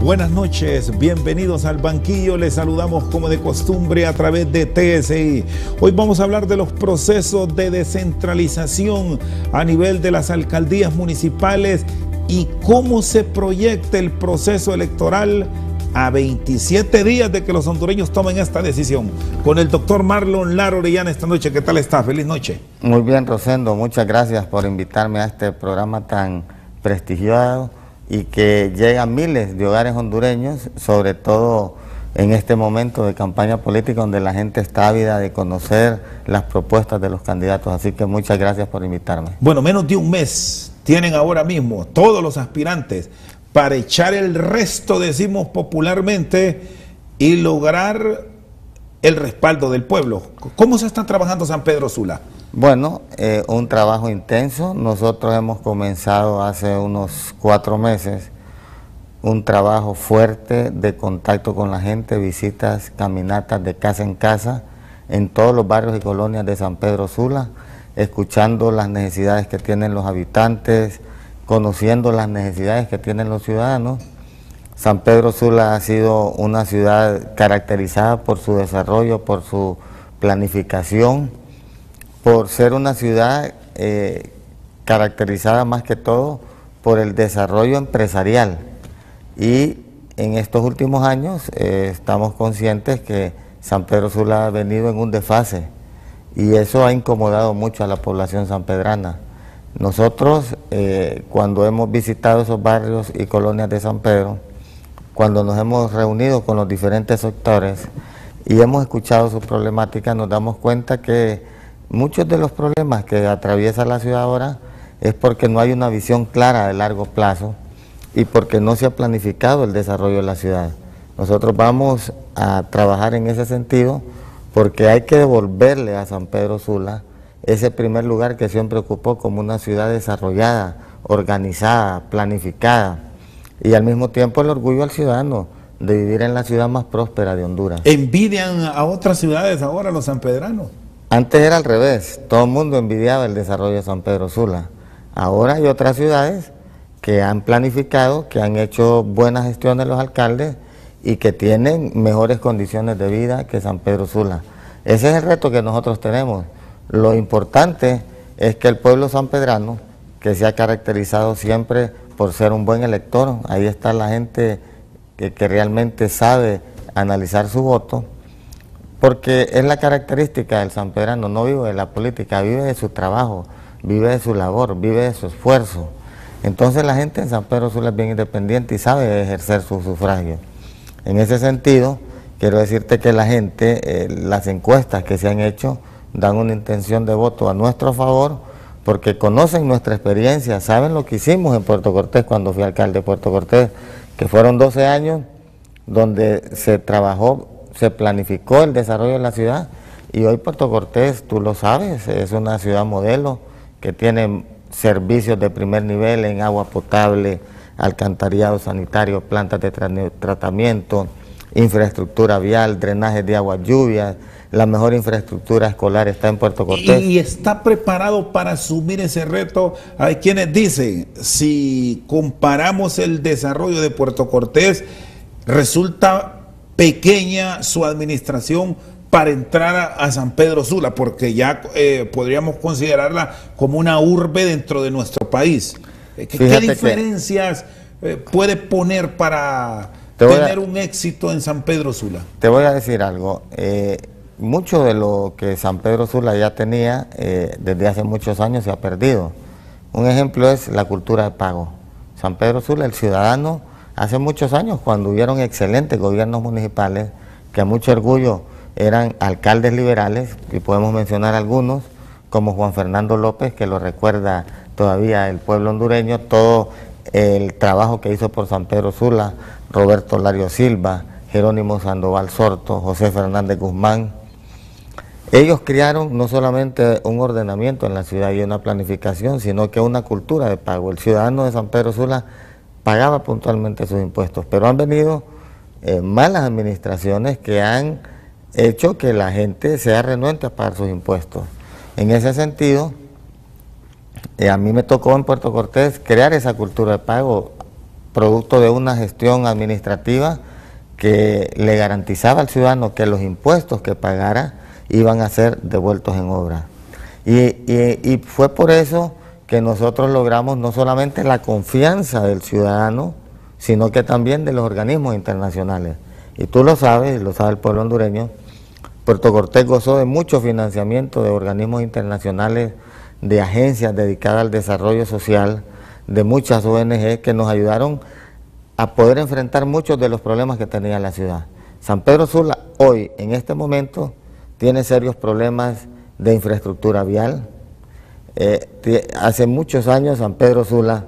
Buenas noches, bienvenidos al banquillo, les saludamos como de costumbre a través de TSI. Hoy vamos a hablar de los procesos de descentralización a nivel de las alcaldías municipales y cómo se proyecta el proceso electoral a 27 días de que los hondureños tomen esta decisión. Con el doctor Marlon Lara Orellana esta noche. ¿Qué tal está? Feliz noche. Muy bien, Rosendo, muchas gracias por invitarme a este programa tan prestigiado y que llega a miles de hogares hondureños, sobre todo en este momento de campaña política donde la gente está ávida de conocer las propuestas de los candidatos. Así que muchas gracias por invitarme. Bueno, menos de un mes tienen ahora mismo todos los aspirantes para echar el resto, decimos popularmente, y lograr el respaldo del pueblo. ¿Cómo se está trabajando San Pedro Sula? Bueno, un trabajo intenso. Nosotros hemos comenzado hace unos 4 meses un trabajo fuerte de contacto con la gente, visitas, caminatas de casa en casa, en todos los barrios y colonias de San Pedro Sula, escuchando las necesidades que tienen los habitantes, conociendo las necesidades que tienen los ciudadanos. San Pedro Sula ha sido una ciudad caracterizada por su desarrollo, por su planificación, por ser una ciudad caracterizada más que todo por el desarrollo empresarial. Y en estos últimos años estamos conscientes que San Pedro Sula ha venido en un desfase y eso ha incomodado mucho a la población sanpedrana. Nosotros, cuando hemos visitado esos barrios y colonias de San Pedro, cuando nos hemos reunido con los diferentes sectores y hemos escuchado sus problemáticas, nos damos cuenta que muchos de los problemas que atraviesa la ciudad ahora es porque no hay una visión clara de largo plazo y porque no se ha planificado el desarrollo de la ciudad. Nosotros vamos a trabajar en ese sentido porque hay que devolverle a San Pedro Sula ese primer lugar que siempre ocupó como una ciudad desarrollada, organizada, planificada y al mismo tiempo el orgullo al ciudadano de vivir en la ciudad más próspera de Honduras. ¿Envidian a otras ciudades ahora los sanpedranos? Antes era al revés, todo el mundo envidiaba el desarrollo de San Pedro Sula. Ahora hay otras ciudades que han planificado, que han hecho buenas gestiones los alcaldes y que tienen mejores condiciones de vida que San Pedro Sula. Ese es el reto que nosotros tenemos. Lo importante es que el pueblo sanpedrano, que se ha caracterizado siempre por ser un buen elector, ahí está la gente que realmente sabe analizar su voto, porque es la característica del sanpedrano, no vive de la política, vive de su trabajo, vive de su labor, vive de su esfuerzo. Entonces la gente en San Pedro Sula es bien independiente y sabe ejercer su sufragio. En ese sentido, quiero decirte que la gente, las encuestas que se han hecho, dan una intención de voto a nuestro favor, porque conocen nuestra experiencia, saben lo que hicimos en Puerto Cortés cuando fui alcalde de Puerto Cortés, que fueron 12 años donde se trabajó, se planificó el desarrollo de la ciudad y hoy Puerto Cortés, tú lo sabes, es una ciudad modelo que tiene servicios de primer nivel en agua potable, alcantarillado sanitario, plantas de tratamiento, infraestructura vial, drenaje de aguas lluvias, la mejor infraestructura escolar está en Puerto Cortés. ¿Y está preparado para asumir ese reto? Hay quienes dicen, si comparamos el desarrollo de Puerto Cortés, resulta pequeña su administración para entrar a San Pedro Sula, porque ya podríamos considerarla como una urbe dentro de nuestro país. ¿Qué diferencias puede poner para tener un éxito en San Pedro Sula? Te voy a decir algo. Mucho de lo que San Pedro Sula ya tenía desde hace muchos años se ha perdido. Un ejemplo es la cultura de pago. San Pedro Sula, el ciudadano, hace muchos años, cuando hubieron excelentes gobiernos municipales, que a mucho orgullo eran alcaldes liberales, y podemos mencionar algunos, como Juan Fernando López, que lo recuerda todavía el pueblo hondureño, todo el trabajo que hizo por San Pedro Sula, Roberto Lario Silva, Jerónimo Sandoval Sorto, José Fernández Guzmán. Ellos crearon no solamente un ordenamiento en la ciudad y una planificación, sino que una cultura de pago. El ciudadano de San Pedro Sula pagaba puntualmente sus impuestos, pero han venido malas administraciones que han hecho que la gente sea renuente a pagar sus impuestos. En ese sentido, a mí me tocó en Puerto Cortés crear esa cultura de pago producto de una gestión administrativa que le garantizaba al ciudadano que los impuestos que pagara iban a ser devueltos en obra. Y fue por eso que nosotros logramos no solamente la confianza del ciudadano, sino que también de los organismos internacionales. Y tú lo sabes, y lo sabe el pueblo hondureño, Puerto Cortés gozó de mucho financiamiento de organismos internacionales, de agencias dedicadas al desarrollo social, de muchas ONG que nos ayudaron a poder enfrentar muchos de los problemas que tenía la ciudad. San Pedro Sula hoy, en este momento, tiene serios problemas de infraestructura vial. Hace muchos años San Pedro Sula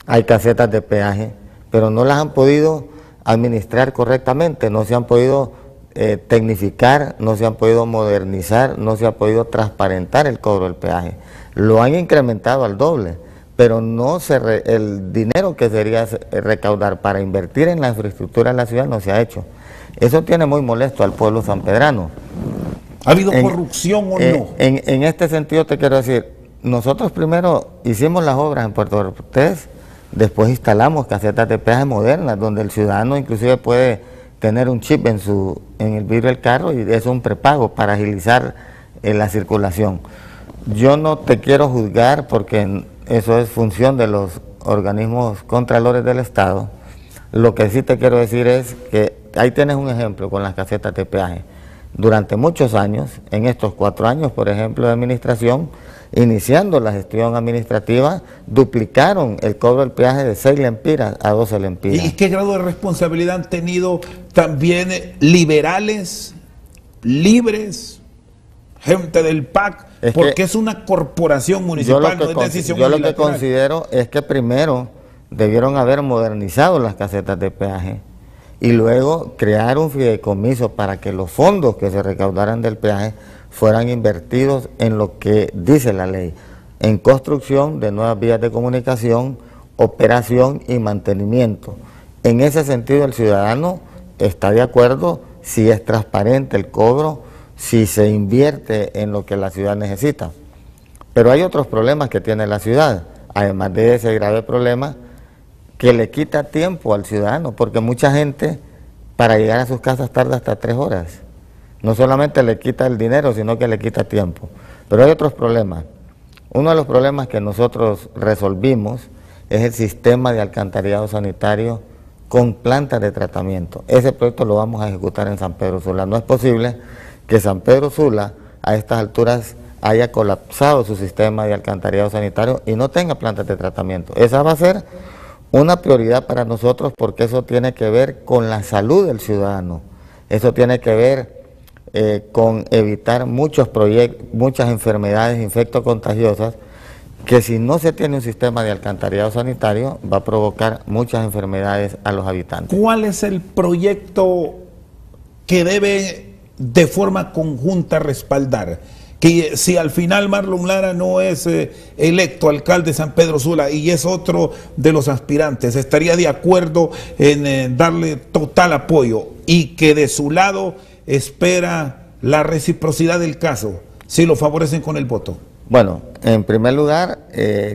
hay casetas de peaje, pero no las han podido administrar correctamente, no se han podido tecnificar, no se han podido modernizar, no se ha podido transparentar el cobro del peaje. Lo han incrementado al doble, pero no el dinero que sería recaudar para invertir en la infraestructura de la ciudad no se ha hecho. Eso tiene muy molesto al pueblo sanpedrano. ¿Ha habido corrupción o no? En este sentido te quiero decir, nosotros primero hicimos las obras en Puerto Cortés, después instalamos casetas de peaje modernas, donde el ciudadano inclusive puede tener un chip en el vidrio del carro y es un prepago para agilizar la circulación. Yo no te quiero juzgar porque eso es función de los organismos contralores del Estado. Lo que sí te quiero decir es que ahí tienes un ejemplo con las casetas de peaje. Durante muchos años, en estos 4 años, por ejemplo, de administración, iniciando la gestión administrativa, duplicaron el cobro del peaje de 6 lempiras a 12 lempiras. ¿Y qué grado de responsabilidad han tenido también liberales, libres, gente del PAC? Porque es una corporación municipal, no es decisión unilateral. Yo lo que considero es que primero debieron haber modernizado las casetas de peaje y luego crear un fideicomiso para que los fondos que se recaudaran del peaje fueran invertidos en lo que dice la ley, en construcción de nuevas vías de comunicación, operación y mantenimiento. En ese sentido el ciudadano está de acuerdo si es transparente el cobro, si se invierte en lo que la ciudad necesita. Pero hay otros problemas que tiene la ciudad, además de ese grave problema que le quita tiempo al ciudadano, porque mucha gente para llegar a sus casas tarda hasta 3 horas. No solamente le quita el dinero, sino que le quita tiempo. Pero hay otros problemas. Uno de los problemas que nosotros resolvimos es el sistema de alcantarillado sanitario con plantas de tratamiento. Ese proyecto lo vamos a ejecutar en San Pedro Sula. No es posible que San Pedro Sula a estas alturas haya colapsado su sistema de alcantarillado sanitario y no tenga plantas de tratamiento. Esa va a ser una prioridad para nosotros porque eso tiene que ver con la salud del ciudadano. Eso tiene que ver con evitar muchas enfermedades infectocontagiosas que si no se tiene un sistema de alcantarillado sanitario va a provocar muchas enfermedades a los habitantes. ¿Cuál es el proyecto que debe de forma conjunta respaldar? Que si al final Marlon Lara no es electo alcalde de San Pedro Sula y es otro de los aspirantes, ¿estaría de acuerdo en darle total apoyo y que de su lado espera la reciprocidad del caso si lo favorecen con el voto? Bueno, en primer lugar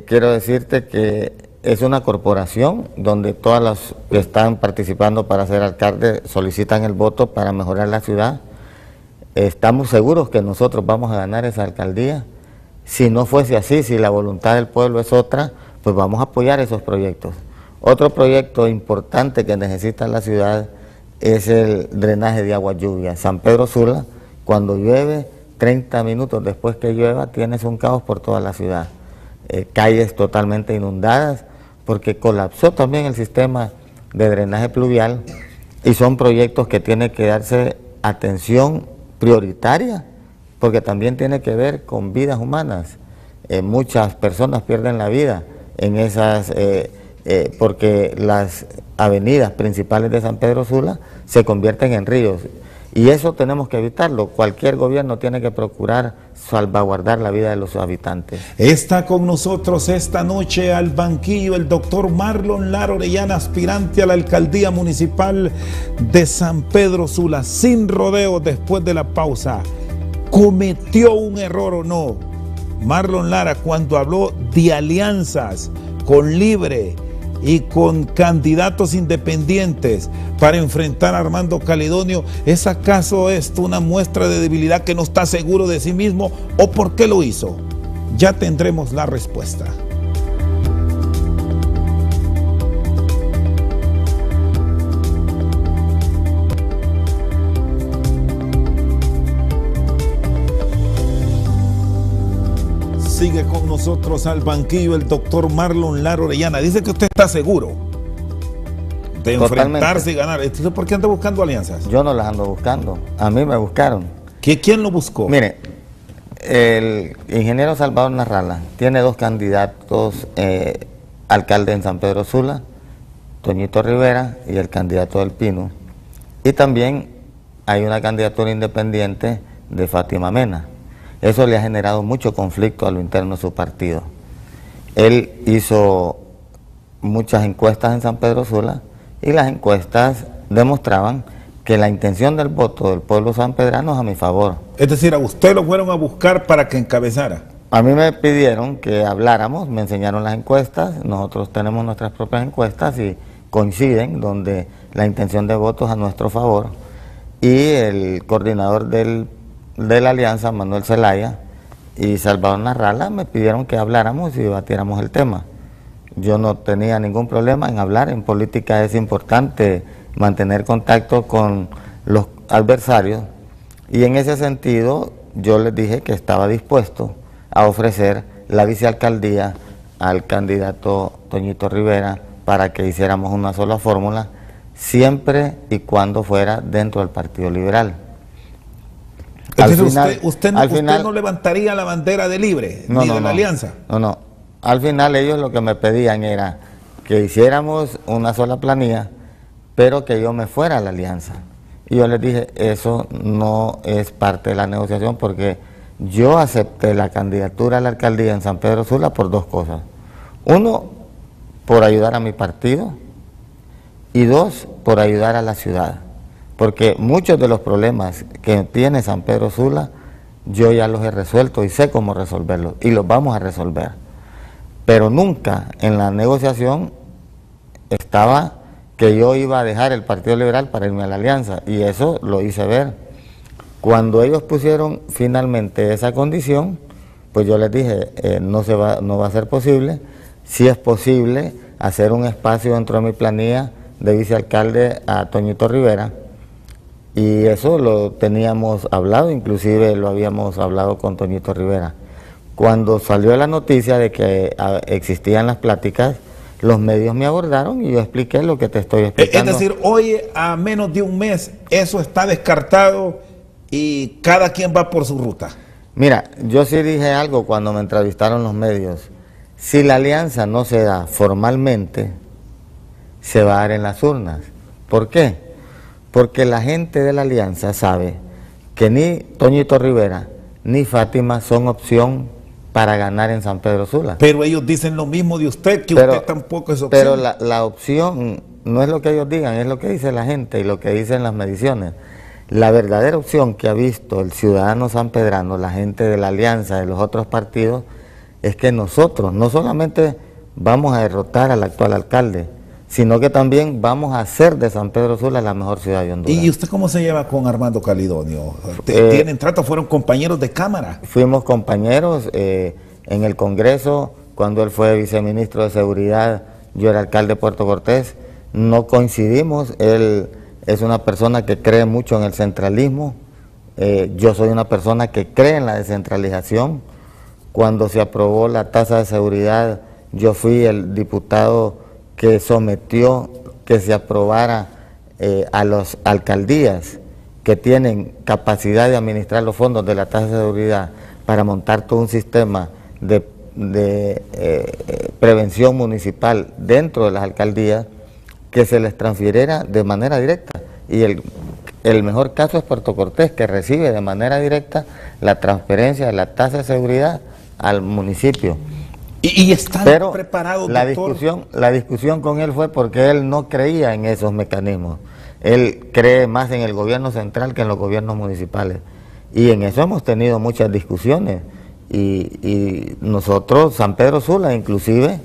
quiero decirte que es una corporación donde todas las que están participando para ser alcalde solicitan el voto para mejorar la ciudad. Estamos seguros que nosotros vamos a ganar esa alcaldía. Si no fuese así, si la voluntad del pueblo es otra, pues vamos a apoyar esos proyectos. Otro proyecto importante que necesita la ciudad es el drenaje de agua lluvia. San Pedro Sula, cuando llueve, 30 minutos después que llueva, tienes un caos por toda la ciudad. Calles totalmente inundadas, porque colapsó también el sistema de drenaje pluvial y son proyectos que tienen que darse atención prioritaria, porque también tiene que ver con vidas humanas. Muchas personas pierden la vida en esas, porque las avenidas principales de San Pedro Sula se convierten en ríos, y eso tenemos que evitarlo. Cualquier gobierno tiene que procurar salvaguardar la vida de los habitantes. Está con nosotros esta noche al banquillo el doctor Marlon Lara Orellana, aspirante a la alcaldía municipal de San Pedro Sula. Sin rodeos, después de la pausa, ¿cometió un error o no Marlon Lara cuando habló de alianzas con Libre, y con candidatos independientes para enfrentar a Armando Calidonio, ¿es acaso esto una muestra de debilidad, que no está seguro de sí mismo, o por qué lo hizo? Ya tendremos la respuesta. Sigue con nosotros al banquillo el doctor Marlon Lara Orellana. Dice que usted está seguro de enfrentarse y ganar. ¿Por qué anda buscando alianzas? Yo no las ando buscando, a mí me buscaron. ¿Quién lo buscó? Mire, el ingeniero Salvador Narrala tiene dos candidatos, alcalde en San Pedro Sula, Toñito Rivera y el candidato del Pino. Y también hay una candidatura independiente de Fátima Mena. Eso le ha generado mucho conflicto a lo interno de su partido. Él hizo muchas encuestas en San Pedro Sula y las encuestas demostraban que la intención del voto del pueblo sanpedrano es a mi favor. Es decir, a usted lo fueron a buscar para que encabezara. A mí me pidieron que habláramos, me enseñaron las encuestas, nosotros tenemos nuestras propias encuestas y coinciden, donde la intención de voto es a nuestro favor, y el coordinador de la alianza, Manuel Zelaya, y Salvador Narrala, me pidieron que habláramos y debatiéramos el tema. Yo no tenía ningún problema en hablar. En política es importante mantener contacto con los adversarios, y en ese sentido yo les dije que estaba dispuesto a ofrecer la vicealcaldía al candidato Toñito Rivera para que hiciéramos una sola fórmula, siempre y cuando fuera dentro del Partido Liberal. Entonces usted no levantaría la bandera de Libre, ni de la alianza. No. Al final ellos lo que me pedían era que hiciéramos una sola planilla, pero que yo me fuera a la alianza. Y yo les dije, eso no es parte de la negociación, porque yo acepté la candidatura a la alcaldía en San Pedro Sula por dos cosas. Uno, por ayudar a mi partido, y dos, por ayudar a la ciudad. Porque muchos de los problemas que tiene San Pedro Sula, yo ya los he resuelto y sé cómo resolverlos, y los vamos a resolver. Pero nunca en la negociación estaba que yo iba a dejar el Partido Liberal para irme a la alianza, y eso lo hice ver. Cuando ellos pusieron finalmente esa condición, pues yo les dije, no va a ser posible. Si es posible hacer un espacio dentro de mi planilla de vicealcalde a Toñito Rivera, y eso lo teníamos hablado, inclusive lo habíamos hablado con Toñito Rivera. Cuando salió la noticia de que existían las pláticas, los medios me abordaron y yo expliqué lo que te estoy explicando. Es decir, hoy a menos de un mes eso está descartado y cada quien va por su ruta. Mira, yo sí dije algo cuando me entrevistaron los medios. Si la alianza no se da formalmente, se va a dar en las urnas. ¿Por qué? Porque la gente de la alianza sabe que ni Toñito Rivera ni Fátima son opción para ganar en San Pedro Sula. Pero ellos dicen lo mismo de usted, que usted tampoco es opción. Pero la opción no es lo que ellos digan, es lo que dice la gente y lo que dicen las mediciones. La verdadera opción que ha visto el ciudadano sanpedrano, la gente de la alianza, de los otros partidos, es que nosotros no solamente vamos a derrotar al actual alcalde, sino que también vamos a hacer de San Pedro Sula la mejor ciudad de Honduras. ¿Y usted cómo se lleva con Armando Calidonio? ¿Tienen trato? ¿Fueron compañeros de Cámara? Fuimos compañeros en el Congreso, cuando él fue viceministro de Seguridad, yo era alcalde de Puerto Cortés, no coincidimos. Él es una persona que cree mucho en el centralismo, yo soy una persona que cree en la descentralización. Cuando se aprobó la tasa de seguridad, yo fui el diputado que sometió que se aprobara a las alcaldías que tienen capacidad de administrar los fondos de la tasa de seguridad para montar todo un sistema de prevención municipal dentro de las alcaldías, que se les transfiriera de manera directa. Y el mejor caso es Puerto Cortés, que recibe de manera directa la transferencia de la tasa de seguridad al municipio. ¿Y están preparados, doctor? La discusión con él fue porque él no creía en esos mecanismos. Él cree más en el gobierno central que en los gobiernos municipales. Y en eso hemos tenido muchas discusiones. Y nosotros, San Pedro Sula inclusive,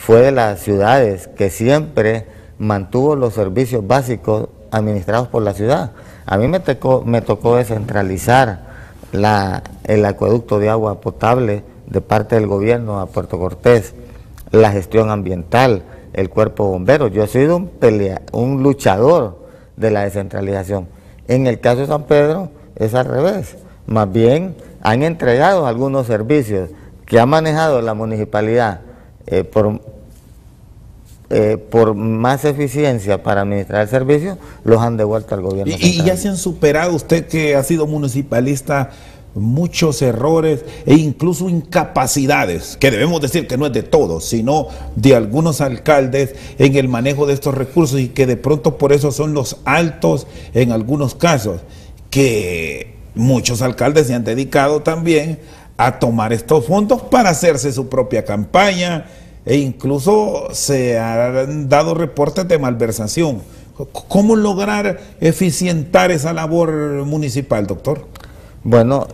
fue de las ciudades que siempre mantuvo los servicios básicos administrados por la ciudad. A mí me tocó descentralizar el acueducto de agua potable de parte del gobierno a Puerto Cortés, la gestión ambiental, el cuerpo bombero. Yo he sido un luchador de la descentralización. En el caso de San Pedro es al revés, más bien han entregado algunos servicios que ha manejado la municipalidad por más eficiencia para administrar el servicio, los han devuelto al gobierno central. Y ya se han superado, usted que ha sido municipalista, muchos errores e incluso incapacidades, que debemos decir que no es de todos, sino de algunos alcaldes en el manejo de estos recursos, y que de pronto por eso son los altos en algunos casos, que muchos alcaldes se han dedicado también a tomar estos fondos para hacerse su propia campaña, e incluso se han dado reportes de malversación. ¿Cómo lograr eficientar esa labor municipal, doctor? Bueno,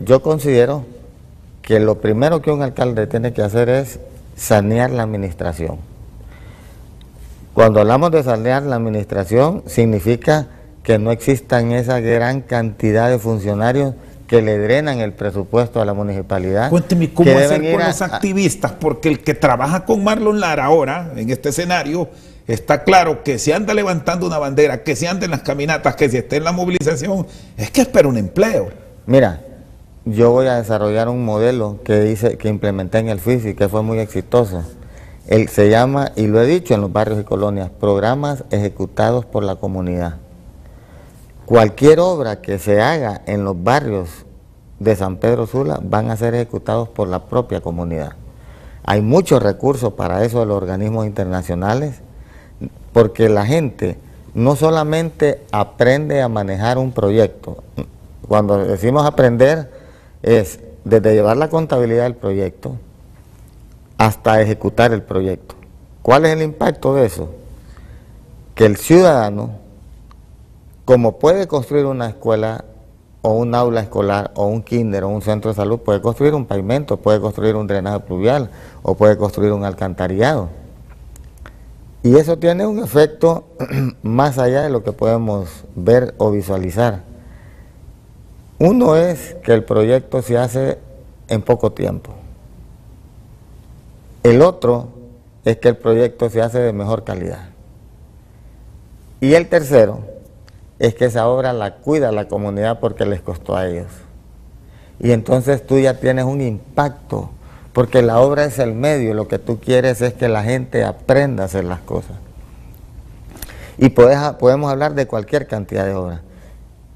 yo considero que lo primero que un alcalde tiene que hacer es sanear la administración. Cuando hablamos de sanear la administración, significa que no existan esa gran cantidad de funcionarios que le drenan el presupuesto a la municipalidad. Cuénteme cómo hacer con los activistas, porque el que trabaja con Marlon Lara ahora, en este escenario, está claro que si anda levantando una bandera, que si anda en las caminatas, que si esté en la movilización, es que espera un empleo. Mira, yo voy a desarrollar un modelo que implementé en el FIS y que fue muy exitoso. Se llama, y lo he dicho en los barrios y colonias, programas ejecutados por la comunidad. Cualquier obra que se haga en los barrios de San Pedro Sula van a ser ejecutados por la propia comunidad. Hay muchos recursos para eso de los organismos internacionales, porque la gente no solamente aprende a manejar un proyecto. Cuando decimos aprender, es desde llevar la contabilidad del proyecto hasta ejecutar el proyecto. ¿Cuál es el impacto de eso? Que el ciudadano, como puede construir una escuela o un aula escolar o un kinder o un centro de salud, puede construir un pavimento, puede construir un drenaje pluvial o puede construir un alcantarillado. Y eso tiene un efecto más allá de lo que podemos ver o visualizar. Uno es que el proyecto se hace en poco tiempo. El otro es que el proyecto se hace de mejor calidad. Y el tercero es que esa obra la cuida la comunidad porque les costó a ellos. Y entonces tú ya tienes un impacto, porque la obra es el medio, lo que tú quieres es que la gente aprenda a hacer las cosas. Y podemos hablar de cualquier cantidad de obras.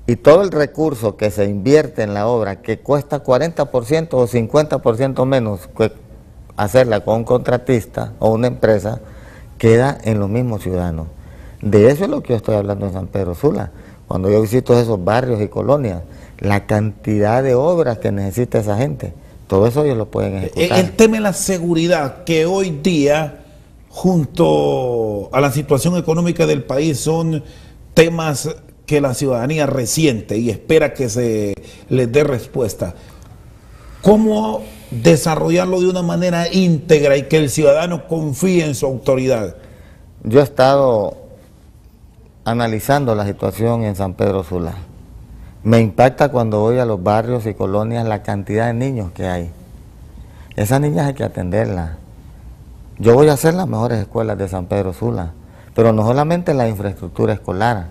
Y todo el recurso que se invierte en la obra, que cuesta 40% o 50% menos que hacerla con un contratista o una empresa, queda en los mismos ciudadanos. De eso es lo que yo estoy hablando en San Pedro Sula. Cuando yo visito esos barrios y colonias, la cantidad de obras que necesita esa gente, todo eso ellos lo pueden ejecutar. El tema de la seguridad, que hoy día, junto a la situación económica del país, son temas que la ciudadanía resiente y espera que se les dé respuesta. ¿Cómo desarrollarlo de una manera íntegra y que el ciudadano confíe en su autoridad? Yo he estado analizando la situación en San Pedro Sula. Me impacta cuando voy a los barrios y colonias la cantidad de niños que hay. Esas niñas hay que atenderlas. Yo voy a hacer las mejores escuelas de San Pedro Sula, pero no solamente la infraestructura escolar,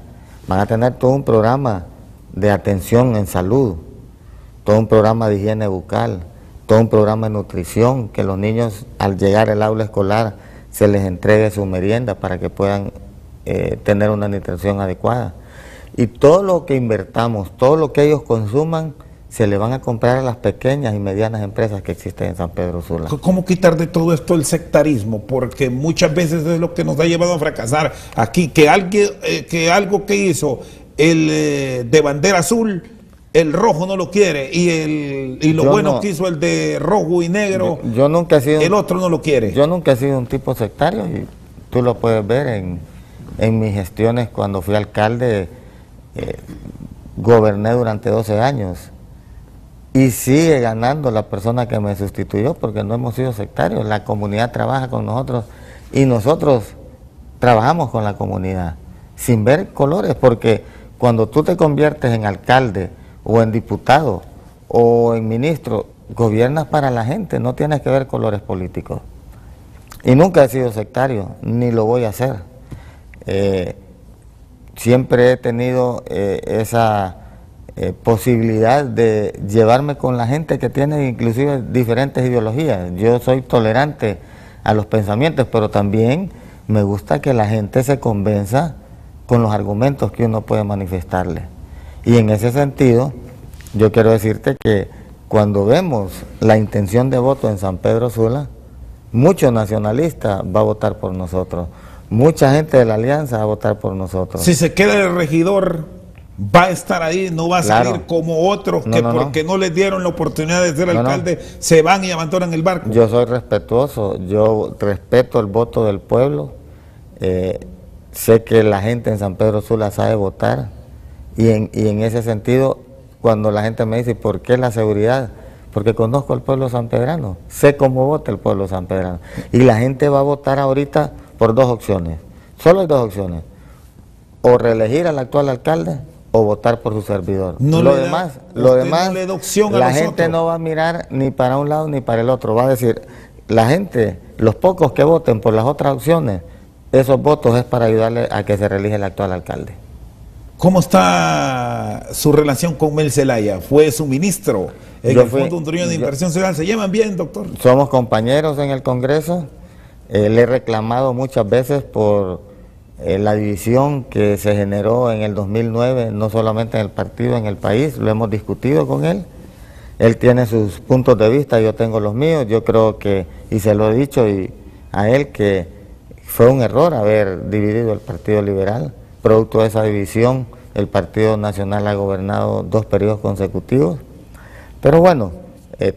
van a tener todo un programa de atención en salud, todo un programa de higiene bucal, todo un programa de nutrición, que los niños al llegar al aula escolar se les entregue su merienda para que puedan tener una nutrición adecuada. Y todo lo que invertamos, todo lo que ellos consuman, se le van a comprar a las pequeñas y medianas empresas que existen en San Pedro Sula. ¿Cómo quitar de todo esto el sectarismo? Porque muchas veces es lo que nos ha llevado a fracasar aquí, que algo que hizo el de bandera azul, el rojo no lo quiere, y lo bueno que hizo el de rojo y negro, yo nunca he sido, el otro no lo quiere. Yo nunca he sido un tipo sectario, y tú lo puedes ver en mis gestiones. Cuando fui alcalde, goberné durante 12 años. y sigue ganando la persona que me sustituyó, porque no hemos sido sectarios. La comunidad trabaja con nosotros y nosotros trabajamos con la comunidad, sin ver colores, porque cuando tú te conviertes en alcalde o en diputado o en ministro, gobiernas para la gente, no tienes que ver colores políticos. Y nunca he sido sectario, ni lo voy a hacer. Siempre he tenido esa posibilidad de llevarme con la gente que tiene inclusive diferentes ideologías. Yo soy tolerante a los pensamientos, pero también me gusta que la gente se convenza con los argumentos que uno puede manifestarle. Y en ese sentido, yo quiero decirte que cuando vemos la intención de voto en San Pedro Sula, muchos nacionalistas va a votar por nosotros, mucha gente de la alianza va a votar por nosotros. Si se queda el regidor, va a estar ahí, no va a salir como otros que porque no les dieron la oportunidad de ser alcalde, se van y abandonan el barco. Yo soy respetuoso, yo respeto el voto del pueblo, sé que la gente en San Pedro Sula sabe votar, y en ese sentido, cuando la gente me dice, ¿por qué la seguridad? Porque conozco al pueblo sanpedrano, sé cómo vota el pueblo sanpedrano, y la gente va a votar ahorita por dos opciones, solo hay dos opciones, o reelegir al actual alcalde o votar por su servidor. Lo demás, la gente no va a mirar ni para un lado ni para el otro, va a decir, la gente, los pocos que voten por las otras opciones, esos votos es para ayudarle a que se reelija el actual alcalde. ¿Cómo está su relación con Mel Zelaya? Fue su ministro en el Fondo Hondureño de Inversión Social. ¿Se llevan bien, doctor? Somos compañeros en el Congreso. Le he reclamado muchas veces por la división que se generó en el 2009, no solamente en el partido, en el país. Lo hemos discutido con él. Él tiene sus puntos de vista, yo tengo los míos. Yo creo que, y se lo he dicho a él, que fue un error haber dividido el Partido Liberal. Producto de esa división, el Partido Nacional ha gobernado 2 periodos consecutivos. Pero bueno,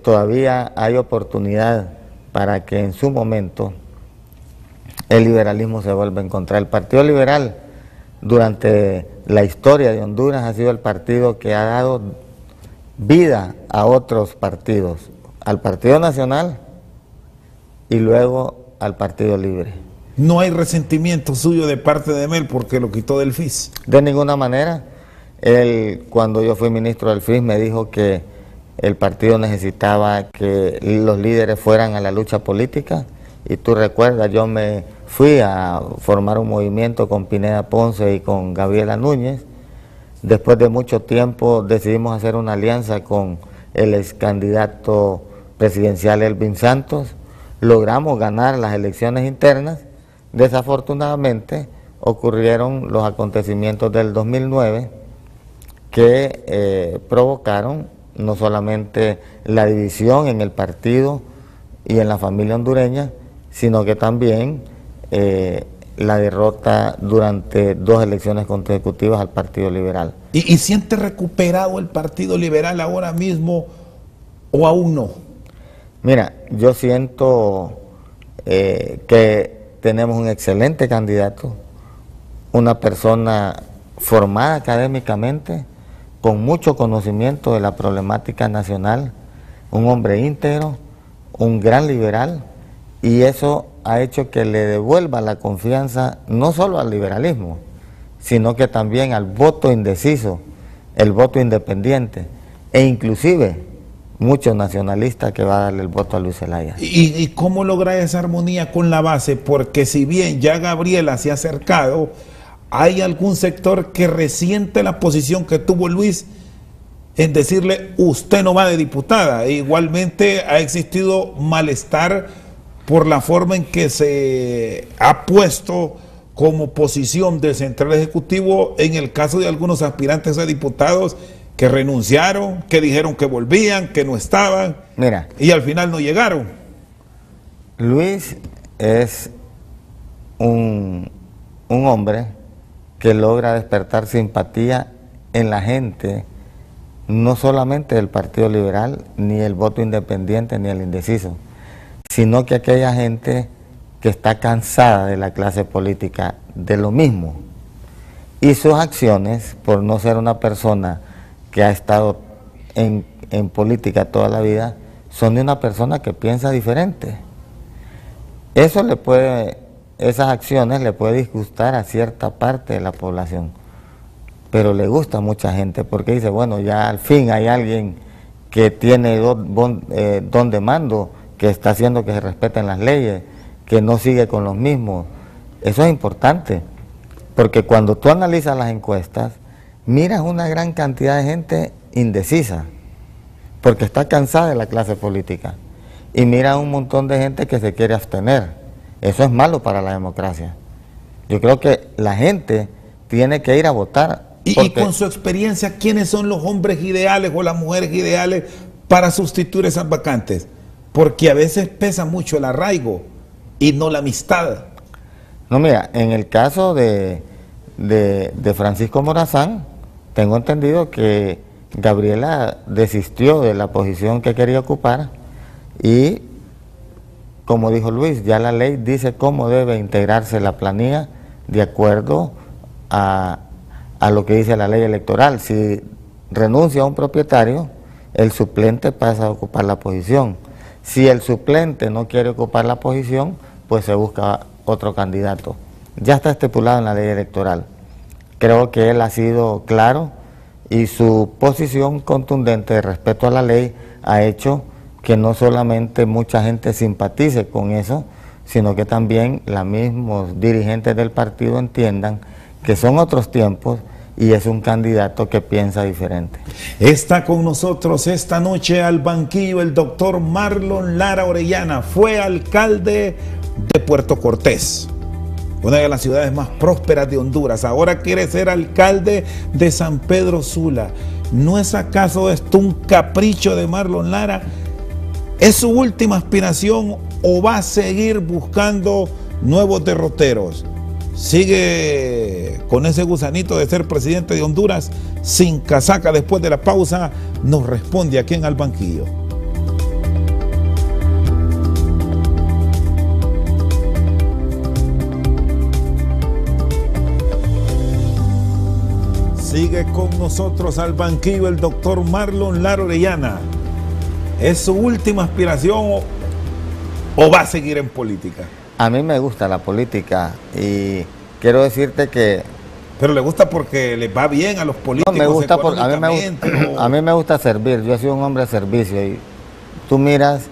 todavía hay oportunidad para que en su momento el liberalismo se vuelva a encontrar. El Partido Liberal, durante la historia de Honduras, ha sido el partido que ha dado vida a otros partidos, al Partido Nacional y luego al Partido Libre. ¿No hay resentimiento suyo de parte de Mel porque lo quitó del FIS? De ninguna manera. Él, cuando yo fui ministro del FIS, me dijo que el partido necesitaba que los líderes fueran a la lucha política, y tú recuerdas, yo me fui a formar un movimiento con Pineda Ponce y con Gabriela Núñez. Después de mucho tiempo decidimos hacer una alianza con el ex candidato presidencial Elvin Santos, logramos ganar las elecciones internas. Desafortunadamente ocurrieron los acontecimientos del 2009 que provocaron no solamente la división en el partido y en la familia hondureña, sino que también la derrota durante 2 elecciones consecutivas al Partido Liberal. ¿Y siente recuperado el Partido Liberal ahora mismo o aún no? Mira, yo siento que tenemos un excelente candidato, una persona formada académicamente, con mucho conocimiento de la problemática nacional, un hombre íntegro, un gran liberal, y eso ha hecho que le devuelva la confianza no solo al liberalismo, sino que también al voto indeciso, el voto independiente, e inclusive muchos nacionalistas que va a darle el voto a Luis Zelaya. ¿Y cómo logra esa armonía con la base? Porque si bien ya Gabriela se ha acercado, hay algún sector que resiente la posición que tuvo Luis en decirle, usted no va de diputada. E igualmente ha existido malestar por la forma en que se ha puesto como posición del Central Ejecutivo en el caso de algunos aspirantes a diputados que renunciaron, que dijeron que volvían, que no estaban. Mira, y al final no llegaron. Luis es un hombre que logra despertar simpatía en la gente, no solamente del Partido Liberal, ni el voto independiente, ni el indeciso, sino que aquella gente que está cansada de la clase política, de lo mismo. Y sus acciones, por no ser una persona que ha estado en política toda la vida, son de una persona que piensa diferente. Esas acciones le puede disgustar a cierta parte de la población, pero le gusta a mucha gente porque dice, bueno, ya al fin hay alguien que tiene don de mando, que está haciendo que se respeten las leyes, que no sigue con los mismos. Eso es importante, porque cuando tú analizas las encuestas, miras una gran cantidad de gente indecisa, porque está cansada de la clase política, y mira un montón de gente que se quiere abstener. Eso es malo para la democracia. Yo creo que la gente tiene que ir a votar. Y con su experiencia, ¿quiénes son los hombres ideales o las mujeres ideales para sustituir esas vacantes? Porque a veces pesa mucho el arraigo y no la amistad. No, mira, en el caso de Francisco Morazán, tengo entendido que Gabriela desistió de la posición que quería ocupar y, como dijo Luis, ya la ley dice cómo debe integrarse la planilla de acuerdo a lo que dice la ley electoral. Si renuncia a un propietario, el suplente pasa a ocupar la posición. Si el suplente no quiere ocupar la posición, pues se busca otro candidato. Ya está estipulado en la ley electoral. Creo que él ha sido claro y su posición contundente de respeto a la ley ha hecho que no solamente mucha gente simpatice con eso, sino que también los mismos dirigentes del partido entiendan que son otros tiempos y es un candidato que piensa diferente. Está con nosotros esta noche al banquillo el doctor Marlon Lara Orellana. Fue alcalde de Puerto Cortés, una de las ciudades más prósperas de Honduras. Ahora quiere ser alcalde de San Pedro Sula. ¿No es acaso esto un capricho de Marlon Lara? ¿Es su última aspiración o va a seguir buscando nuevos derroteros? ¿Sigue con ese gusanito de ser presidente de Honduras sin casaca? Después de la pausa nos responde aquí en Al Banquillo. Sigue con nosotros al banquillo el doctor Marlon Lara Orellana. ¿Es su última aspiración o va a seguir en política? A mí me gusta la política y quiero decirte que... ¿Pero le gusta porque le va bien a los políticos? No, me gusta porque a mí me gusta servir. Yo he sido un hombre de servicio y tú miras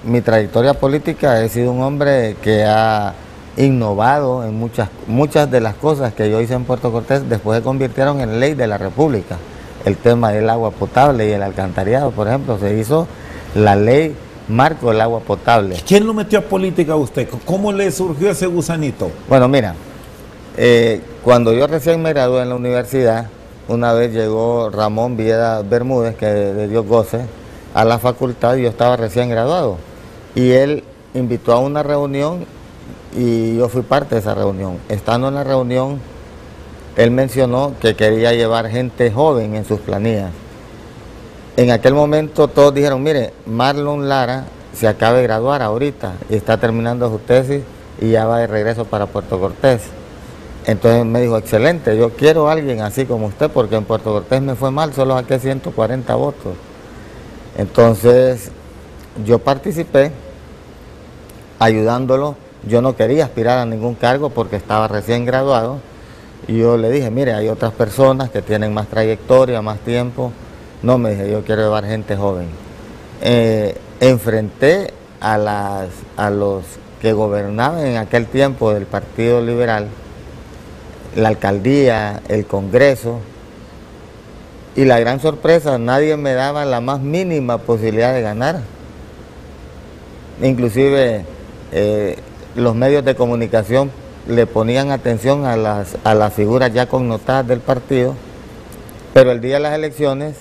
mi trayectoria política. He sido un hombre que ha innovado en muchas de las cosas que yo hice en Puerto Cortés. Después se convirtieron en ley de la República. El tema del agua potable y el alcantarillado, por ejemplo, se hizo la ley marco del agua potable. ¿Quién lo metió a política a usted? ¿Cómo le surgió ese gusanito? Bueno, mira, cuando yo recién me gradué en la universidad, una vez llegó Ramón Villeda Bermúdez, que de Dios goce, a la facultad y yo estaba recién graduado. Y él invitó a una reunión y yo fui parte de esa reunión. Estando en la reunión, él mencionó que quería llevar gente joven en sus planillas. En aquel momento todos dijeron, mire, Marlon Lara se acaba de graduar ahorita y está terminando su tesis y ya va de regreso para Puerto Cortés. Entonces me dijo, excelente, yo quiero a alguien así como usted porque en Puerto Cortés me fue mal, solo saqué 140 votos. Entonces yo participé ayudándolo. Yo no quería aspirar a ningún cargo porque estaba recién graduado. Y yo le dije, mire, hay otras personas que tienen más trayectoria, más tiempo. No, me dije, yo quiero llevar gente joven. Enfrenté a los que gobernaban en aquel tiempo del Partido Liberal, la alcaldía, el Congreso, y la gran sorpresa, nadie me daba la más mínima posibilidad de ganar. Inclusive los medios de comunicación le ponían atención a las figuras ya connotadas del partido, pero el día de las elecciones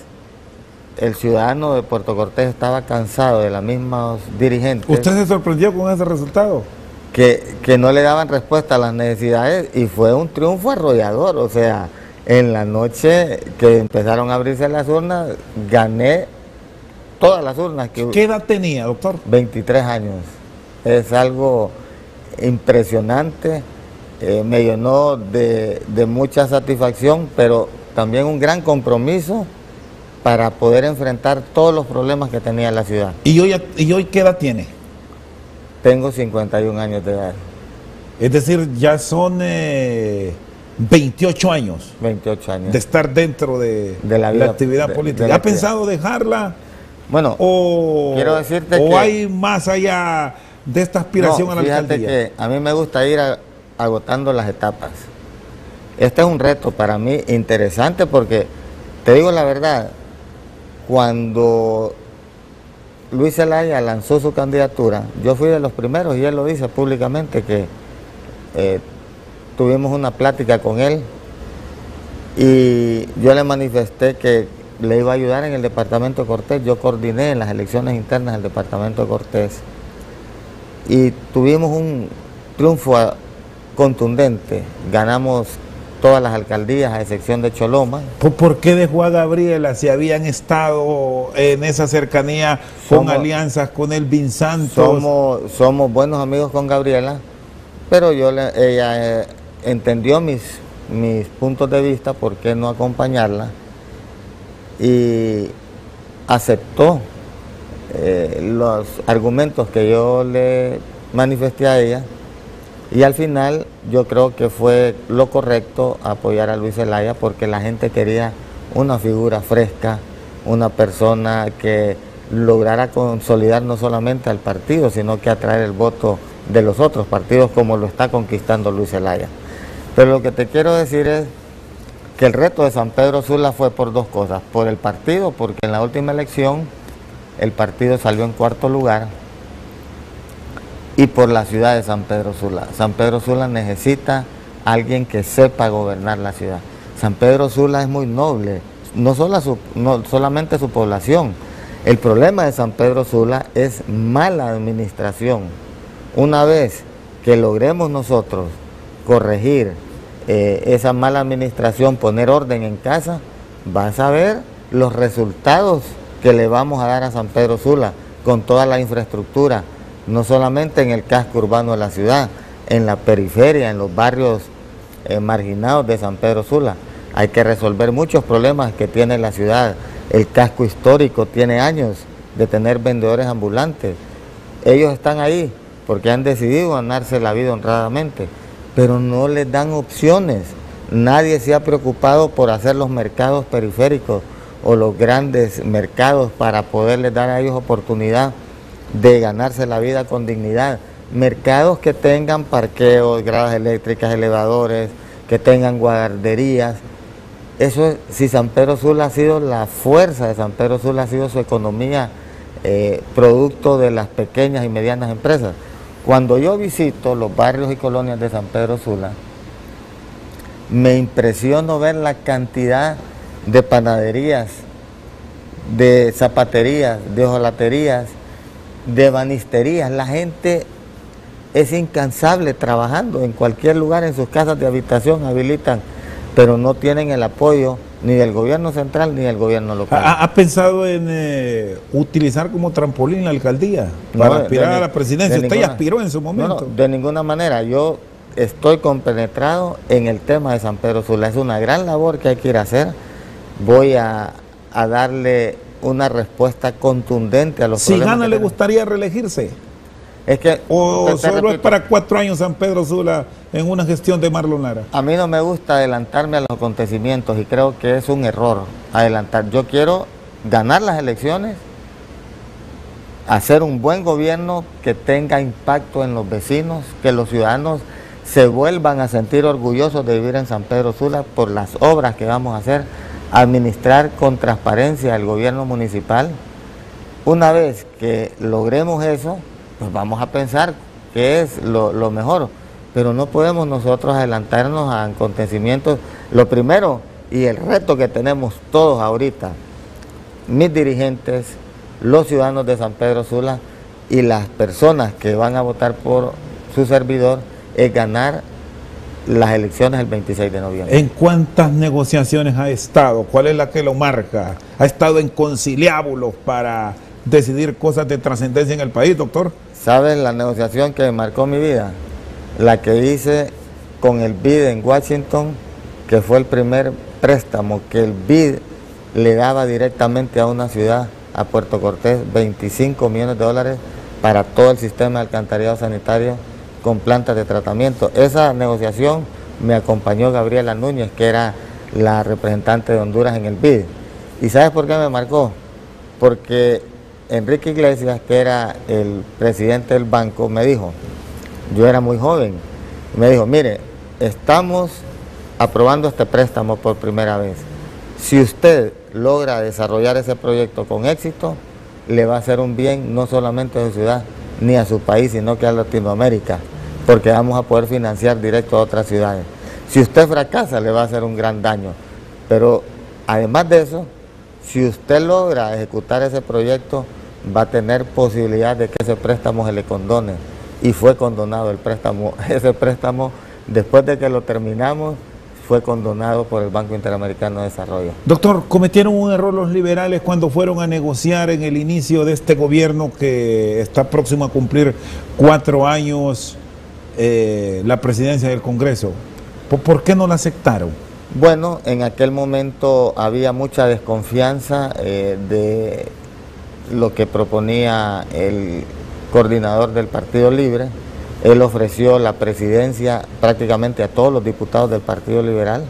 el ciudadano de Puerto Cortés estaba cansado de los mismos dirigentes. ¿Usted se sorprendió con ese resultado? Que no le daban respuesta a las necesidades y fue un triunfo arrollador. O sea, en la noche que empezaron a abrirse las urnas, gané todas las urnas. ¿Qué edad tenía, doctor? 23 años. Es algo impresionante, me llenó de mucha satisfacción, pero también un gran compromiso para poder enfrentar todos los problemas que tenía la ciudad. ¿Y hoy qué edad tiene? Tengo 51 años de edad. Es decir, ya son 28 años. 28 años. De estar dentro de la actividad política. ¿Ha pensado dejarla? Bueno, quiero decirte que hay más allá de esta aspiración a la alcaldía. Fíjate que a mí me gusta ir agotando las etapas. Este es un reto para mí interesante porque, te digo la verdad, cuando Luis Zelaya lanzó su candidatura, yo fui de los primeros, y él lo dice públicamente, que tuvimos una plática con él y yo le manifesté que le iba a ayudar en el departamento de Cortés. Yo coordiné en las elecciones internas del departamento de Cortés y tuvimos un triunfo contundente. Ganamos todas las alcaldías a excepción de Choloma. ¿Por qué dejó a Gabriela si habían estado en esa cercanía con alianzas con Elvin Santos? Somos buenos amigos con Gabriela, pero ella entendió mis puntos de vista, por qué no acompañarla, y aceptó los argumentos que yo le manifesté a ella, y al final yo creo que fue lo correcto apoyar a Luis Zelaya, porque la gente quería una figura fresca, una persona que lograra consolidar no solamente al partido, sino que atraer el voto de los otros partidos, como lo está conquistando Luis Zelaya. Pero lo que te quiero decir es que el reto de San Pedro Sula fue por dos cosas: por el partido, porque en la última elección el partido salió en cuarto lugar, y por la ciudad de San Pedro Sula. San Pedro Sula necesita a alguien que sepa gobernar la ciudad. San Pedro Sula es muy noble, no solamente su población. El problema de San Pedro Sula es mala administración. Una vez que logremos nosotros corregir esa mala administración, poner orden en casa, vas a ver los resultados que le vamos a dar a San Pedro Sula con toda la infraestructura, no solamente en el casco urbano de la ciudad, en la periferia, en los barrios marginados de San Pedro Sula. Hay que resolver muchos problemas que tiene la ciudad. El casco histórico tiene años de tener vendedores ambulantes. Ellos están ahí porque han decidido ganarse la vida honradamente, pero no les dan opciones. Nadie se ha preocupado por hacer los mercados periféricos o los grandes mercados para poderles dar a ellos oportunidad de ganarse la vida con dignidad. Mercados que tengan parqueos, gradas eléctricas, elevadores, que tengan guarderías. Eso es, si San Pedro Sula ha sido la fuerza de San Pedro Sula, ha sido su economía, producto de las pequeñas y medianas empresas. Cuando yo visito los barrios y colonias de San Pedro Sula, me impresiono ver la cantidad de panaderías, de zapaterías, de hojalaterías, de banisterías. La gente es incansable trabajando en cualquier lugar, en sus casas de habitación habilitan, pero no tienen el apoyo ni del gobierno central ni del gobierno local. ¿Ha pensado en utilizar como trampolín la alcaldía para aspirar a la presidencia? Usted ya aspiró en su momento. No, de ninguna manera. Yo estoy compenetrado en el tema de San Pedro Sula. Es una gran labor que hay que ir a hacer. Voy a darle una respuesta contundente a los problemas. Si gana, ¿le gustaría reelegirse? Es que, ¿o solo es para 4 años San Pedro Sula en una gestión de Marlon Lara? A mí no me gusta adelantarme a los acontecimientos y creo que es un error adelantar. Yo quiero ganar las elecciones, hacer un buen gobierno que tenga impacto en los vecinos, que los ciudadanos se vuelvan a sentir orgullosos de vivir en San Pedro Sula por las obras que vamos a hacer, administrar con transparencia el gobierno municipal. Una vez que logremos eso, pues vamos a pensar qué es lo mejor, pero no podemos nosotros adelantarnos a acontecimientos. Lo primero y el reto que tenemos todos ahorita, mis dirigentes, los ciudadanos de San Pedro Sula y las personas que van a votar por su servidor, es ganar las elecciones el 26 de noviembre. ¿En cuántas negociaciones ha estado? ¿Cuál es la que lo marca? ¿Ha estado en conciliábulos para decidir cosas de trascendencia en el país, doctor? ¿Sabes la negociación que marcó mi vida? La que hice con el BID en Washington, que fue el primer préstamo que el BID le daba directamente a una ciudad, a Puerto Cortés, 25 millones de dólares para todo el sistema de alcantarillado sanitario con plantas de tratamiento. Esa negociación me acompañó Gabriela Núñez, que era la representante de Honduras en el BID. ¿Y sabes por qué me marcó? Porque Enrique Iglesias, que era el presidente del banco, me dijo, yo era muy joven, me dijo, mire, estamos aprobando este préstamo por primera vez. Si usted logra desarrollar ese proyecto con éxito, le va a hacer un bien no solamente a su ciudad ni a su país, sino que a Latinoamérica, porque vamos a poder financiar directo a otras ciudades. Si usted fracasa, le va a hacer un gran daño, pero además de eso, si usted logra ejecutar ese proyecto, va a tener posibilidad de que ese préstamo se le condone. Y fue condonado el préstamo. Ese préstamo, después de que lo terminamos, fue condonado por el Banco Interamericano de Desarrollo. Doctor, ¿cometieron un error los liberales cuando fueron a negociar en el inicio de este gobierno que está próximo a cumplir 4 años la presidencia del Congreso? ¿Por qué no la aceptaron? Bueno, en aquel momento había mucha desconfianza de lo que proponía el coordinador del Partido Libre. Él ofreció la presidencia prácticamente a todos los diputados del Partido Liberal.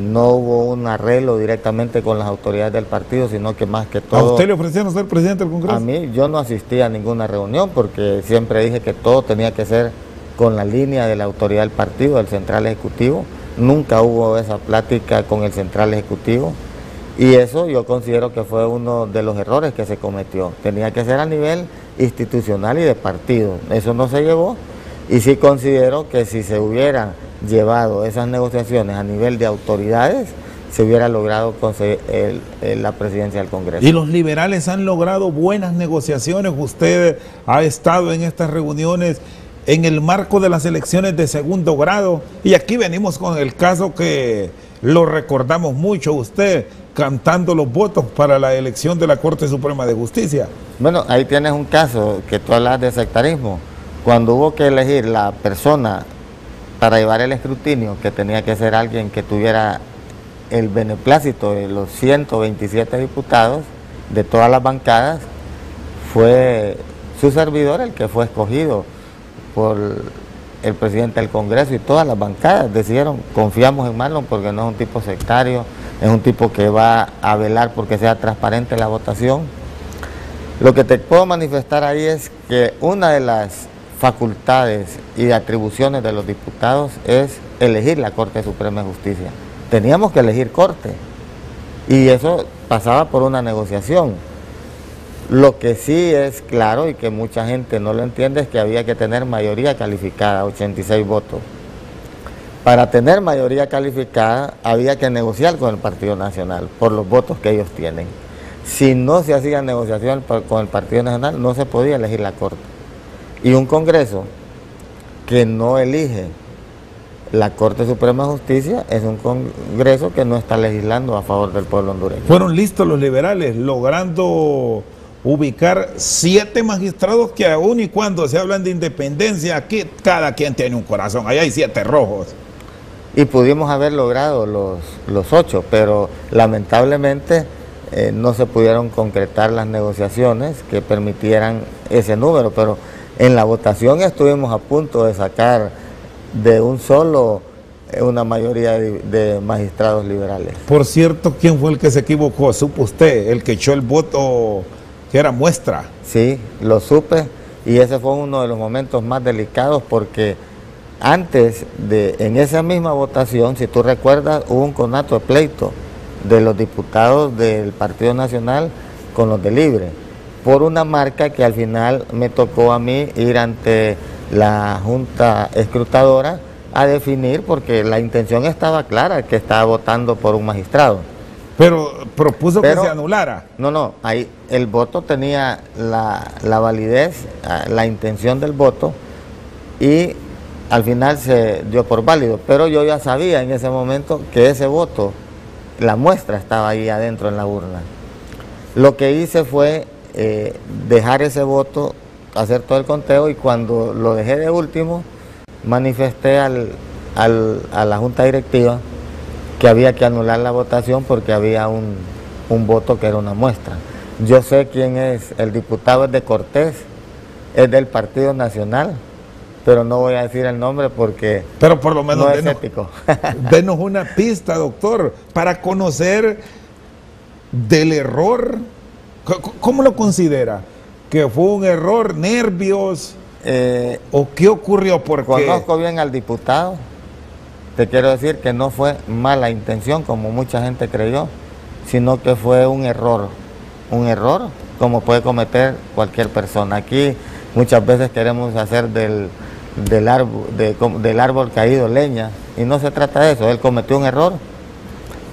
No hubo un arreglo directamente con las autoridades del partido, sino que más que todo... ¿A usted le ofrecieron ser presidente del Congreso? A mí, yo no asistí a ninguna reunión porque siempre dije que todo tenía que ser con la línea de la autoridad del partido, del Central Ejecutivo. Nunca hubo esa plática con el Central Ejecutivo y eso yo considero que fue uno de los errores que se cometió. Tenía que ser a nivel institucional y de partido. Eso no se llevó y sí considero que si se hubieran llevado esas negociaciones a nivel de autoridades, se hubiera logrado conseguir la presidencia del Congreso. ¿Y los liberales han logrado buenas negociaciones? Usted ha estado en estas reuniones en el marco de las elecciones de segundo grado, y aquí venimos con el caso que lo recordamos mucho, usted cantando los votos para la elección de la Corte Suprema de Justicia. Bueno, ahí tienes un caso que tú hablas de sectarismo. Cuando hubo que elegir la persona para llevar el escrutinio, que tenía que ser alguien que tuviera el beneplácito de los 127 diputados de todas las bancadas, fue su servidor el que fue escogido por el presidente del Congreso, y todas las bancadas decidieron, confiamos en Marlon porque no es un tipo sectario, es un tipo que va a velar porque sea transparente la votación. Lo que te puedo manifestar ahí es que una de las facultades y atribuciones de los diputados es elegir la Corte Suprema de Justicia. Teníamos que elegir Corte y eso pasaba por una negociación. Lo que sí es claro y que mucha gente no lo entiende es que había que tener mayoría calificada, 86 votos. Para tener mayoría calificada había que negociar con el Partido Nacional por los votos que ellos tienen. Si no se hacía negociación con el Partido Nacional, no se podía elegir la Corte. Y un Congreso que no elige la Corte Suprema de Justicia es un Congreso que no está legislando a favor del pueblo hondureño. Fueron listos los liberales, logrando ubicar 7 magistrados que aún y cuando se hablan de independencia, aquí cada quien tiene un corazón, allá hay 7 rojos. Y pudimos haber logrado los 8, pero lamentablemente no se pudieron concretar las negociaciones que permitieran ese número, pero en la votación estuvimos a punto de sacar de un solo una mayoría de magistrados liberales. Por cierto, ¿quién fue el que se equivocó? ¿Supo usted? El que echó el voto que era muestra. Sí, lo supe, y ese fue uno de los momentos más delicados porque antes en esa misma votación, si tú recuerdas, hubo un conato de pleito de los diputados del Partido Nacional con los de Libre, por una marca que al final me tocó a mí ir ante la Junta Escrutadora a definir, porque la intención estaba clara, que estaba votando por un magistrado. Pero propuso que se anulara. No, ahí el voto tenía la validez, la intención del voto, y al final se dio por válido, pero yo ya sabía en ese momento que ese voto, la muestra estaba ahí adentro en la urna. Lo que hice fue dejar ese voto, hacer todo el conteo, y cuando lo dejé de último, manifesté a la Junta Directiva que había que anular la votación porque había un voto que era una muestra. Yo sé quién es, el diputado es de Cortés, es del Partido Nacional, pero no voy a decir el nombre porque pero por lo menos no es ético. Denos una pista, doctor, para conocer del error. ¿Cómo lo considera? ¿Que fue un error, nervios? ¿O qué ocurrió? Porque conozco bien al diputado. Te quiero decir que no fue mala intención, como mucha gente creyó, sino que fue un error como puede cometer cualquier persona. Aquí muchas veces queremos hacer del árbol caído leña, y no se trata de eso. Él cometió un error,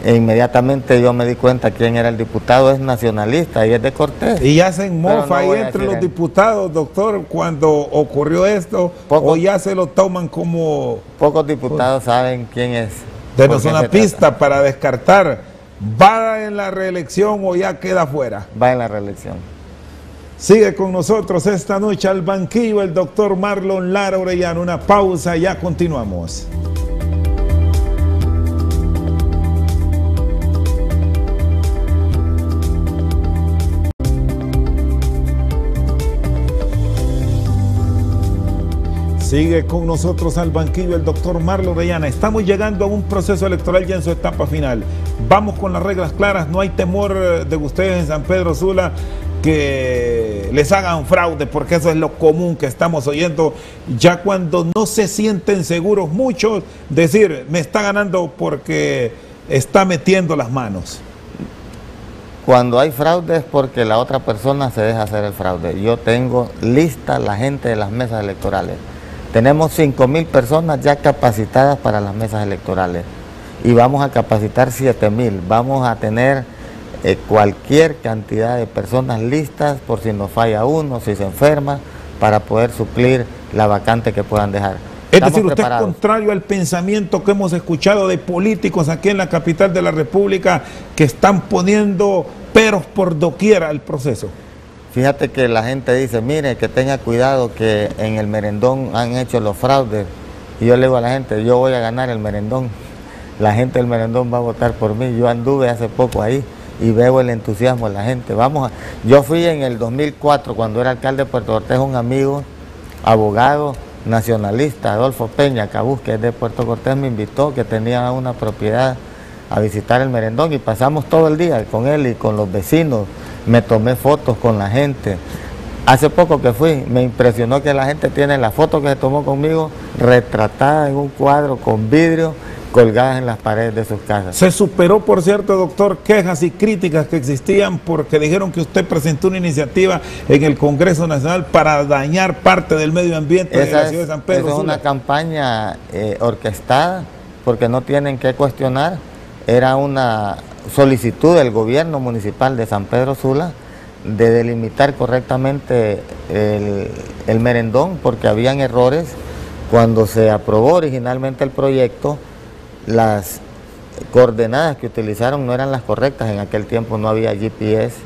e inmediatamente yo me di cuenta quién era el diputado. Es nacionalista y es de Cortés. Y hacen mofa ahí entre los diputados, doctor, cuando ocurrió esto, o ya se lo toman como... Pocos diputados saben quién es. Denos una pista para descartar, ¿va en la reelección o ya queda fuera? Va en la reelección. Sigue con nosotros esta noche al banquillo el doctor Marlon Lara Orellana. Una pausa, ya continuamos. Sigue con nosotros al banquillo el doctor Marlon Orellana. Estamos llegando a un proceso electoral ya en su etapa final. Vamos con las reglas claras. No hay temor de ustedes en San Pedro Sula que les hagan fraude, porque eso es lo común que estamos oyendo ya cuando no se sienten seguros muchos, decir, me está ganando porque está metiendo las manos. Cuando hay fraude es porque la otra persona se deja hacer el fraude. Yo tengo lista la gente de las mesas electorales. Tenemos 5,000 personas ya capacitadas para las mesas electorales y vamos a capacitar 7,000. Vamos a tener cualquier cantidad de personas listas por si nos falla uno, si se enferma, para poder suplir la vacante que puedan dejar. Es decir, usted es contrario al pensamiento que hemos escuchado de políticos aquí en la capital de la República que están poniendo peros por doquier al proceso. Fíjate que la gente dice, mire, que tenga cuidado que en el merendón han hecho los fraudes. Y yo le digo a la gente, yo voy a ganar el merendón. La gente del merendón va a votar por mí. Yo anduve hace poco ahí y veo el entusiasmo de la gente. Yo fui en el 2004, cuando era alcalde de Puerto Cortés, un amigo, abogado, nacionalista, Adolfo Peña Cabús, que es de Puerto Cortés, me invitó, que tenía una propiedad, a visitar el merendón, y pasamos todo el día con él y con los vecinos. Me tomé fotos con la gente. Hace poco que fui, me impresionó que la gente tiene la foto que se tomó conmigo retratada en un cuadro con vidrio, colgadas en las paredes de sus casas. Se superó, por cierto, doctor, quejas y críticas que existían porque dijeron que usted presentó una iniciativa en el Congreso Nacional para dañar parte del medio ambiente de la ciudad de San Pedro Sula. Es una campaña orquestada, porque no tienen que cuestionar. Era una solicitud del gobierno municipal de San Pedro Sula de delimitar correctamente el merendón, porque habían errores. Cuando se aprobó originalmente el proyecto, las coordenadas que utilizaron no eran las correctas. En aquel tiempo no había GPS,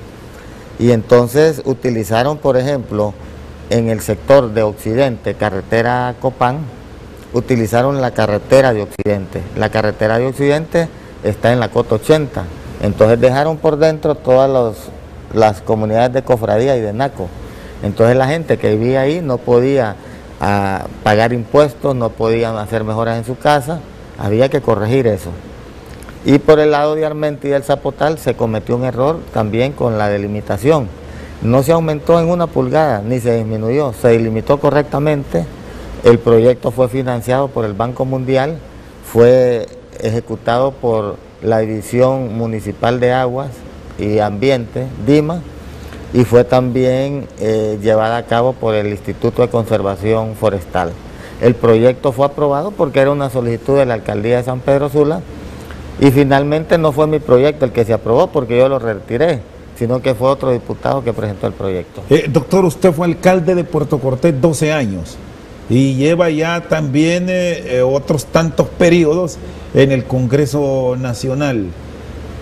y entonces utilizaron, por ejemplo, en el sector de Occidente, carretera Copán, utilizaron la carretera de Occidente. La carretera de Occidente está en la Cota 80, entonces dejaron por dentro todas las comunidades de Cofradía y de Naco. Entonces la gente que vivía ahí no podía pagar impuestos, no podían hacer mejoras en su casa. Había que corregir eso. Y por el lado de Armenta y del Zapotal se cometió un error también con la delimitación. No se aumentó en 1 pulgada, ni se disminuyó, se delimitó correctamente. El proyecto fue financiado por el Banco Mundial, fue ejecutado por la División Municipal de Aguas y Ambiente, DIMA, y fue también llevada a cabo por el Instituto de Conservación Forestal. El proyecto fue aprobado porque era una solicitud de la Alcaldía de San Pedro Sula, y finalmente no fue mi proyecto el que se aprobó porque yo lo retiré, sino que fue otro diputado que presentó el proyecto. Doctor, usted fue alcalde de Puerto Cortés 12 años y lleva ya también otros tantos periodos en el Congreso Nacional.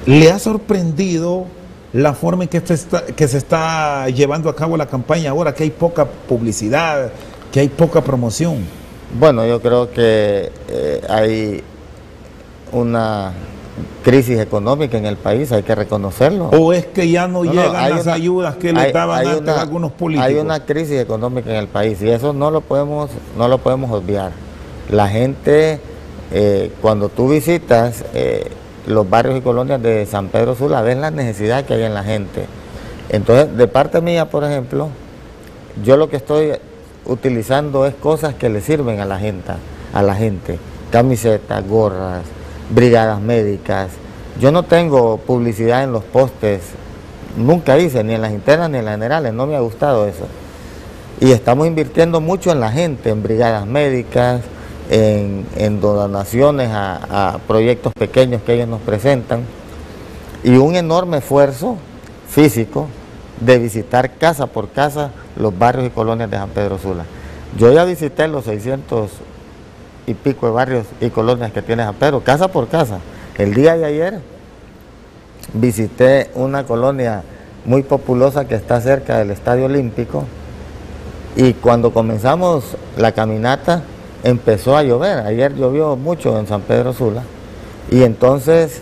¿Le ha sorprendido la forma en que se está llevando a cabo la campaña ahora, que hay poca publicidad, que hay poca promoción? Bueno, yo creo que hay una crisis económica en el país, hay que reconocerlo. ¿O es que ya no llegan las ayudas que le daban antes a algunos políticos? Hay una crisis económica en el país y eso no lo podemos obviar. La gente, cuando tú visitas los barrios y colonias de San Pedro Sula, ves la necesidad que hay en la gente. Entonces, de parte mía, por ejemplo, yo lo que estoy utilizando es cosas que le sirven a la gente, camisetas, gorras, brigadas médicas. Yo no tengo publicidad en los postes, nunca hice, ni en las internas ni en las generales, no me ha gustado eso. Y estamos invirtiendo mucho en la gente, en brigadas médicas, en donaciones a proyectos pequeños que ellos nos presentan, y un enorme esfuerzo físico de visitar casa por casa los barrios y colonias de San Pedro Sula. Yo ya visité los 600 y pico de barrios y colonias que tiene San Pedro, casa por casa. El día de ayer visité una colonia muy populosa que está cerca del Estadio Olímpico, y cuando comenzamos la caminata empezó a llover. Ayer llovió mucho en San Pedro Sula, y entonces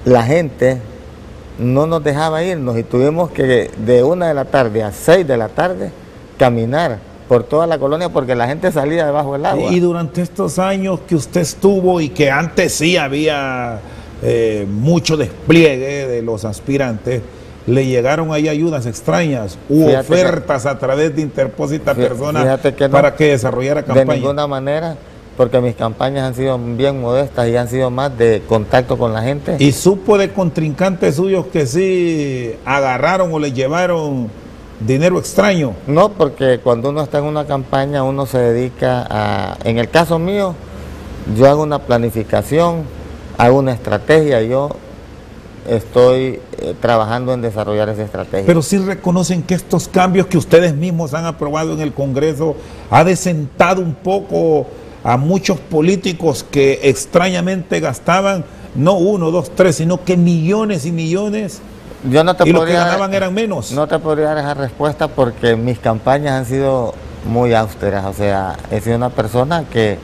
la gente no nos dejaba irnos y tuvimos que de 1 de la tarde a 6 de la tarde caminar por toda la colonia porque la gente salía debajo del agua. Y durante estos años que usted estuvo y que antes sí había mucho despliegue de los aspirantes, ¿le llegaron ahí ayudas extrañas u ofertas a través de interpósita persona para que desarrollara campaña? De ninguna manera, porque mis campañas han sido bien modestas y han sido más de contacto con la gente. ¿Y supo de contrincantes suyos que sí agarraron o le llevaron dinero extraño? No, porque cuando uno está en una campaña uno se dedica a... En el caso mío, yo hago una planificación, hago una estrategia, yo estoy trabajando en desarrollar esa estrategia. Pero sí reconocen que estos cambios que ustedes mismos han aprobado en el Congreso ha desentado un poco a muchos políticos que extrañamente gastaban no 1, 2, 3, sino que millones y millones. Yo no te y los que ganaban eran menos. No te podría dar esa respuesta porque mis campañas han sido muy austeras. O sea, he sido una persona que...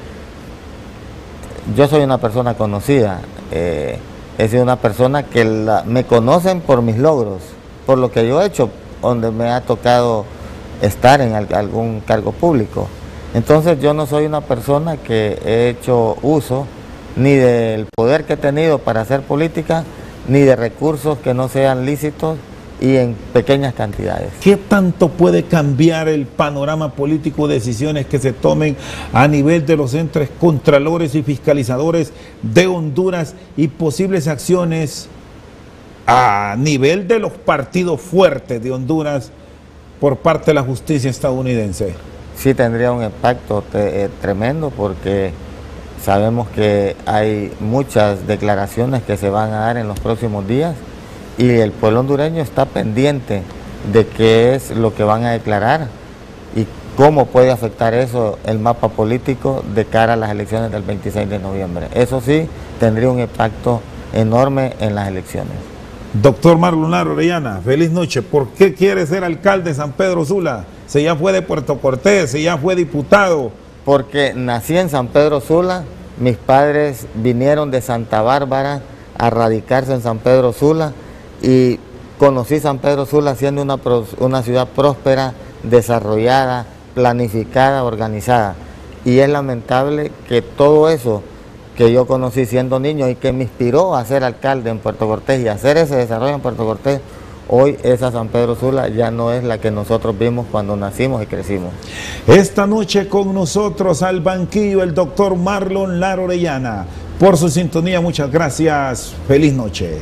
Yo soy una persona conocida. He sido una persona que me conocen por mis logros, por lo que yo he hecho, donde me ha tocado estar en algún cargo público. Entonces yo no soy una persona que he hecho uso ni del poder que he tenido para hacer política, ni de recursos que no sean lícitos y en pequeñas cantidades. ¿Qué tanto puede cambiar el panorama político, decisiones que se tomen a nivel de los entes contralores y fiscalizadores de Honduras y posibles acciones a nivel de los partidos fuertes de Honduras por parte de la justicia estadounidense? Sí tendría un impacto tremendo porque sabemos que hay muchas declaraciones que se van a dar en los próximos días y el pueblo hondureño está pendiente de qué es lo que van a declarar y cómo puede afectar eso el mapa político de cara a las elecciones del 26 de noviembre. Eso sí tendría un impacto enorme en las elecciones. Doctor Marlon Laro Orellana, feliz noche. ¿Por qué quiere ser alcalde de San Pedro Sula? Si ya fue de Puerto Cortés, si ya fue diputado. Porque nací en San Pedro Sula, mis padres vinieron de Santa Bárbara a radicarse en San Pedro Sula y conocí San Pedro Sula siendo una ciudad próspera, desarrollada, planificada, organizada. Y es lamentable que todo eso que yo conocí siendo niño y que me inspiró a ser alcalde en Puerto Cortés y a hacer ese desarrollo en Puerto Cortés, hoy esa San Pedro Sula ya no es la que nosotros vimos cuando nacimos y crecimos. Esta noche con nosotros al banquillo el doctor Marlon Laro Orellana. Por su sintonía, muchas gracias. Feliz noche.